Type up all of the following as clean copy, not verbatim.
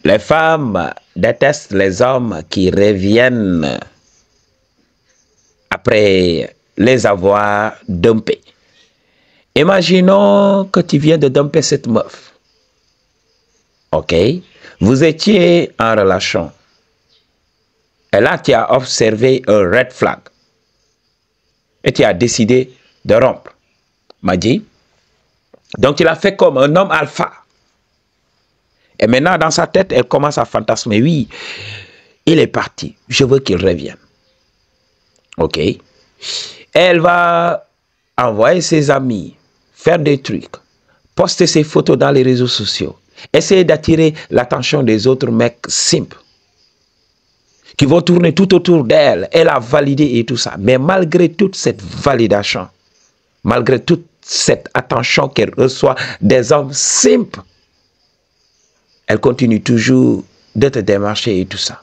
Les femmes détestent les hommes qui reviennent après les avoir dumpés. Imaginons que tu viens de dumper cette meuf. Ok? Vous étiez en relation. Et là, tu as observé un red flag. Et tu as décidé de rompre. M'a dit. Donc, tu l'as fait comme un homme alpha. Et maintenant, dans sa tête, elle commence à fantasmer. Oui, il est parti. Je veux qu'il revienne. Ok? Elle va envoyer ses amis, faire des trucs, poster ses photos dans les réseaux sociaux, essayer d'attirer l'attention des autres mecs simples qui vont tourner tout autour d'elle. Elle a validé et tout ça. Mais malgré toute cette validation, malgré toute cette attention qu'elle reçoit des hommes simples, elle continue toujours de te démarcher et tout ça.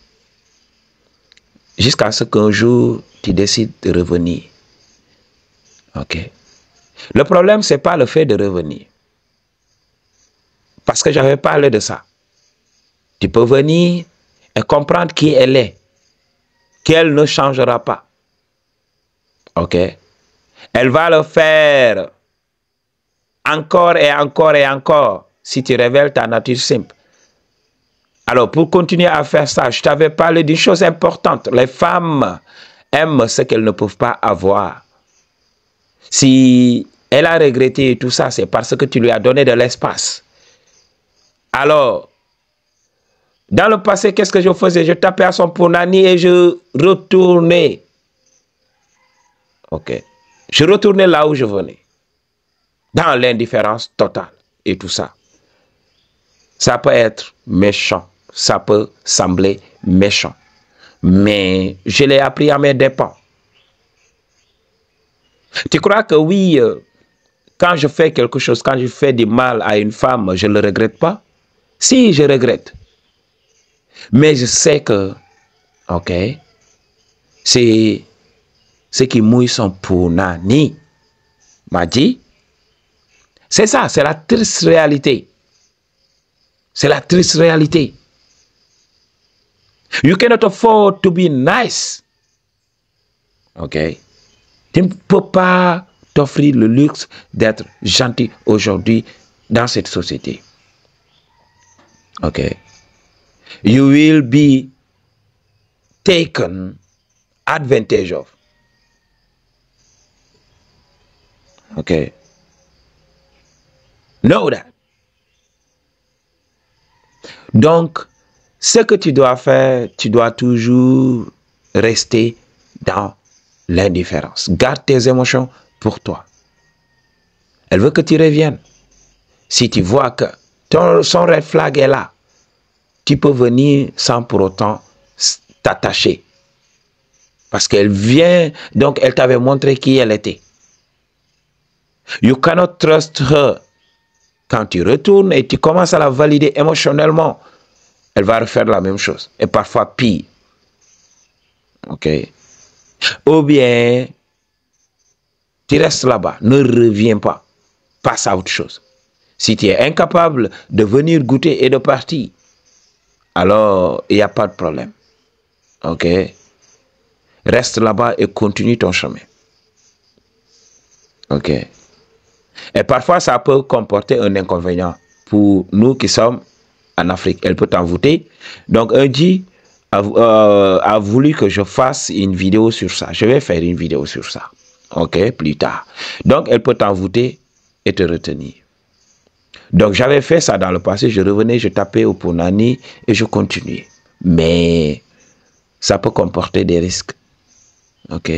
Jusqu'à ce qu'un jour, tu décides de revenir. Ok. Le problème, ce n'est pas le fait de revenir. Parce que j'avais parlé de ça. Tu peux venir et comprendre qui elle est. Qu'elle ne changera pas. Ok. Elle va le faire encore et encore et encore si tu révèles ta nature simple. Alors, pour continuer à faire ça, je t'avais parlé d'une chose importante. Les femmes aiment ce qu'elles ne peuvent pas avoir. Si elle a regretté et tout ça, c'est parce que tu lui as donné de l'espace. Alors, dans le passé, qu'est-ce que je faisais? Je tapais à son punani et je retournais. Ok. Je retournais là où je venais. Dans l'indifférence totale et tout ça. Ça peut être méchant. Ça peut sembler méchant. Mais je l'ai appris à mes dépens. Tu crois que oui, quand je fais quelque chose, quand je fais du mal à une femme, je ne le regrette pas? Si, je regrette. Mais je sais que, ok, c'est ce qui mouille son punani. M'a dit, c'est ça, c'est la triste réalité. C'est la triste réalité. You cannot afford to be nice. Ok. Tu ne peux pas t'offrir le luxe d'être gentil aujourd'hui dans cette société. Ok. You will be taken advantage of. Ok. Know that. Donc, ce que tu dois faire, tu dois toujours rester dans l'indifférence. Garde tes émotions pour toi. Elle veut que tu reviennes. Si tu vois que son red flag est là, tu peux venir sans pour autant t'attacher. Parce qu'elle vient, donc elle t'avait montré qui elle était. You cannot trust her. Quand tu retournes et tu commences à la valider émotionnellement, elle va refaire la même chose. Et parfois pire. Ok. Ou bien, tu restes là-bas, ne reviens pas. Passe à autre chose. Si tu es incapable de venir goûter et de partir, alors il n'y a pas de problème. Ok. Reste là-bas et continue ton chemin. Ok. Et parfois, ça peut comporter un inconvénient pour nous qui sommes en Afrique. Elle peut t'envoûter. Donc, un dit a voulu que je fasse une vidéo sur ça. Je vais faire une vidéo sur ça. Ok, plus tard. Donc, elle peut t'envoûter et te retenir. Donc, j'avais fait ça dans le passé. Je revenais, je tapais au punani et je continuais. Mais ça peut comporter des risques. Ok.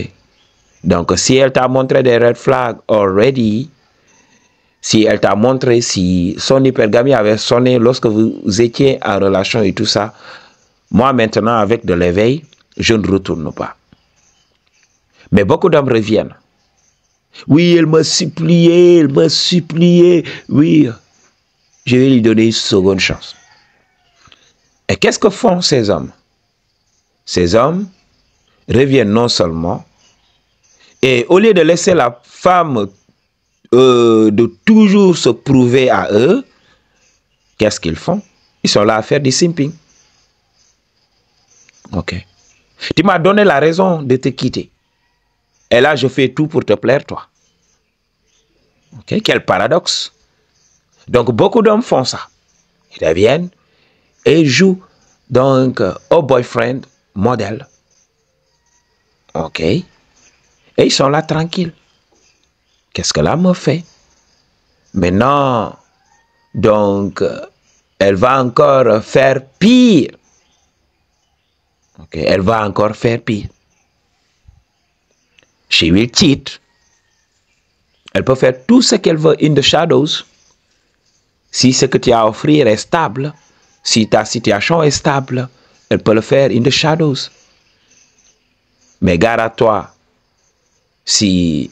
Donc, si elle t'a montré des red flags already, si elle t'a montré si son hypergamie avait sonné lorsque vous étiez en relation et tout ça, moi maintenant avec de l'éveil, je ne retourne pas. Mais beaucoup d'hommes reviennent. Oui, elle m'a supplié, oui, je vais lui donner une seconde chance. Et qu'est-ce que font ces hommes? Ces hommes reviennent non seulement, et au lieu de laisser la femme de toujours se prouver à eux, qu'est-ce qu'ils font? Ils sont là à faire du simping. Ok. Tu m'as donné la raison de te quitter. Et là, je fais tout pour te plaire, toi. Ok. Quel paradoxe. Donc, beaucoup d'hommes font ça. Ils reviennent et jouent donc au boyfriend modèle. Ok. Et ils sont là tranquilles. Qu'est-ce que l'âme fait? Maintenant, donc, elle va encore faire pire. Ok, elle va encore faire pire. She will cheat. Elle peut faire tout ce qu'elle veut in the shadows. Si ce que tu as à offrir est stable, si ta situation est stable, elle peut le faire in the shadows. Mais garde à toi, si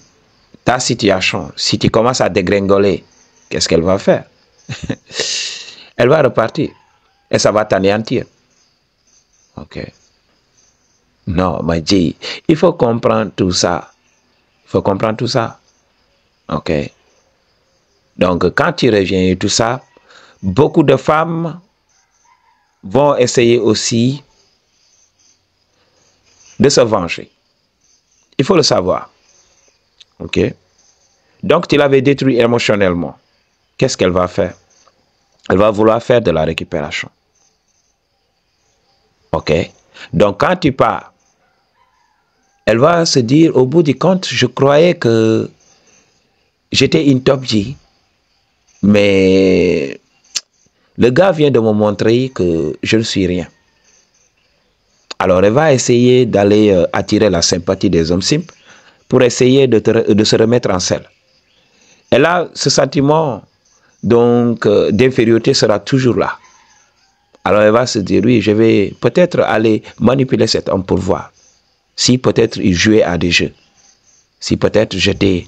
ta situation, si tu commences à dégringoler, qu'est-ce qu'elle va faire? Elle va repartir et ça va t'anéantir. Ok. Non, Madji, il faut comprendre tout ça. Il faut comprendre tout ça. Ok. Donc, quand tu reviens et tout ça, beaucoup de femmes vont essayer aussi de se venger. Il faut le savoir. Ok. Donc, tu l'avais détruit émotionnellement. Qu'est-ce qu'elle va faire? Elle va vouloir faire de la récupération. Ok. Donc, quand tu pars, elle va se dire, au bout du compte, je croyais que j'étais une top G. Mais le gars vient de me montrer que je ne suis rien. Alors, elle va essayer d'aller attirer la sympathie des hommes simples pour essayer de se remettre en selle. Et là, ce sentiment donc d'infériorité sera toujours là. Alors, elle va se dire, oui, je vais peut-être aller manipuler cet homme pour voir si peut-être il jouait à des jeux. Si peut-être j'étais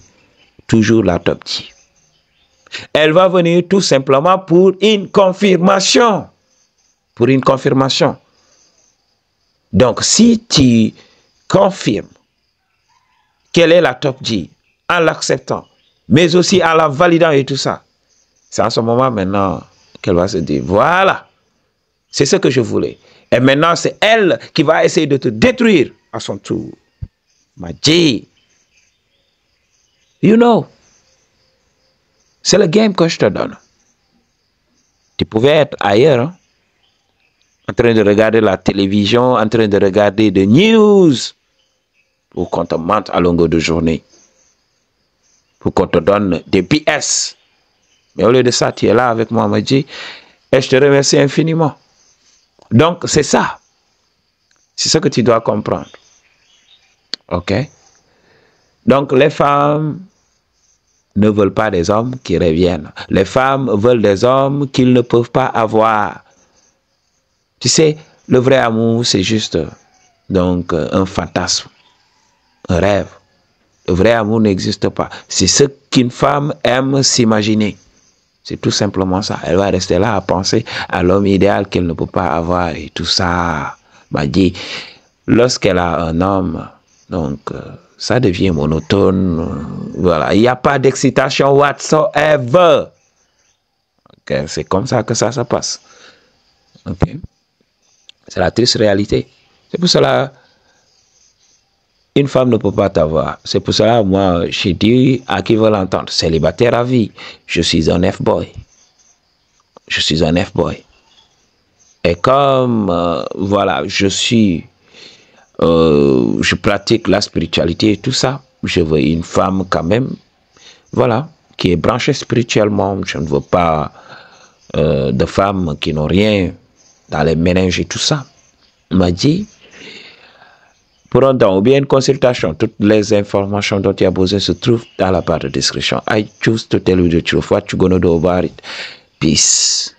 toujours la top G. Elle va venir tout simplement pour une confirmation. Pour une confirmation. Donc, si tu confirmes qu'elle est la top G en l'acceptant, mais aussi en la validant et tout ça, c'est à ce moment maintenant qu'elle va se dire, voilà, c'est ce que je voulais. Et maintenant, c'est elle qui va essayer de te détruire à son tour. Madji, you know, c'est le game que je te donne. Tu pouvais être ailleurs, hein? En train de regarder la télévision, en train de regarder des news, pour qu'on te mente à longueur de journée, pour qu'on te donne des PS. Mais au lieu de ça, tu es là avec moi, Madji, et je te remercie infiniment. Donc, c'est ça. C'est ce que tu dois comprendre. Ok? Donc, les femmes ne veulent pas des hommes qui reviennent. Les femmes veulent des hommes qu'ils ne peuvent pas avoir. Tu sais, le vrai amour, c'est juste donc un fantasme, un rêve. Le vrai amour n'existe pas. C'est ce qu'une femme aime s'imaginer. C'est tout simplement ça. Elle va rester là à penser à l'homme idéal qu'elle ne peut pas avoir et tout ça. Madji, lorsqu'elle a un homme, donc ça devient monotone. Voilà, il n'y a pas d'excitation whatsoever. Okay. C'est comme ça que ça se passe. Ok. C'est la triste réalité. C'est pour cela une femme ne peut pas t'avoir. C'est pour cela, moi, j'ai dit à qui veut l'entendre, célibataire à vie, je suis un F-boy. Je suis un F-boy. Et comme, voilà, je pratique la spiritualité et tout ça, je veux une femme quand même, voilà, qui est branchée spirituellement. Je ne veux pas de femmes qui n'ont rien dans les méninges et tout ça. On m'a dit, pour un don ou bien une consultation, toutes les informations dont tu as besoin se trouvent dans la barre de description. I choose to tell you the truth. What you gonna do about it? Peace.